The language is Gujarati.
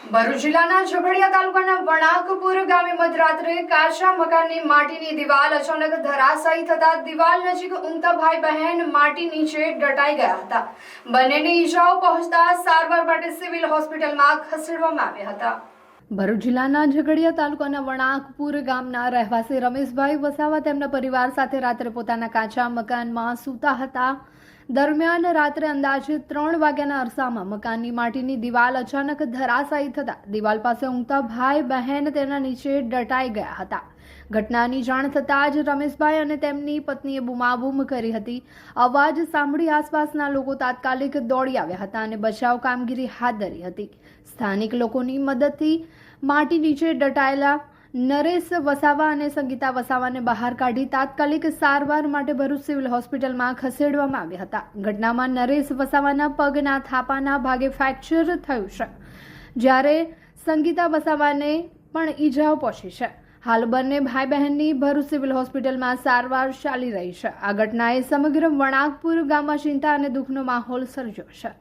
ભરૂચ જિલ્લાના ઝઘડિયા તાલુકાના વણાકપુર ગામે મધરાત્રે કાચા મકાનની માટીની દિવાલ અચાનક ધરાશાયી થતા દિવાલ નજીક ઊંઘતા ભાઈ બહેન માટી નીચે દટાઈ ગયા હતા। બંનેને ઈજાઓ પહોંચતા સારવાર માટે સિવિલ હોસ્પિટલમાં ખસેડવામાં આવ્યા હતા। ભરૂચ જિલ્લાના ઝઘડિયા તાલુકાના વણાકપુર ગામના રહેવાસી રમેશભાઈ વસાવા તેમના પરિવાર સાથે રાત્રે પોતાના કાચા મકાનમાં સૂતા હતા। દરમિયાન રાત્રે અંદાજે 3 વાગ્યાના અરસામાં મકાનની માટીની દિવાલ અચાનક ધરાશાયી થતા દિવાલ પાસે ઊંઘતા ભાઈ બહેન તેના નીચે દટાઈ ગયા હતા। ઘટનાની જાણ થતાં જ રમેશભાઈ અને તેમની પત્નીએ બૂમાબૂમ કરી હતી। અવાજ સાંભળી આસપાસના લોકો તાત્કાલિક દોડી આવ્યા હતા અને બચાવ કામગીરી હાથ ધરી હતી। સ્થાનિક લોકોની મદદથી માટી નીચે દટાયેલા નરેશ વસાવા અને સંગીતા વસાવાને બહાર કાઢી તાત્કાલિક સારવાર માટે ભરૂચ સિવિલ હોસ્પિટલમાં ખસેડવામાં આવ્યા હતા। ઘટનામાં નરેશ વસાવાના પગના થાપાના ભાગે ફ્રેક્ચર થયું છે, જ્યારે સંગીતા વસાવાને પણ ઈજાઓ પહોંચી છે। હાલ બંને ભાઈ બહેનની ભરૂચ સિવિલ હોસ્પિટલમાં સારવાર ચાલી રહી છે। આ ઘટનાએ સમગ્ર વણાકપુર ગામમાં ચિંતા અને દુઃખનો માહોલ સર્જ્યો છે।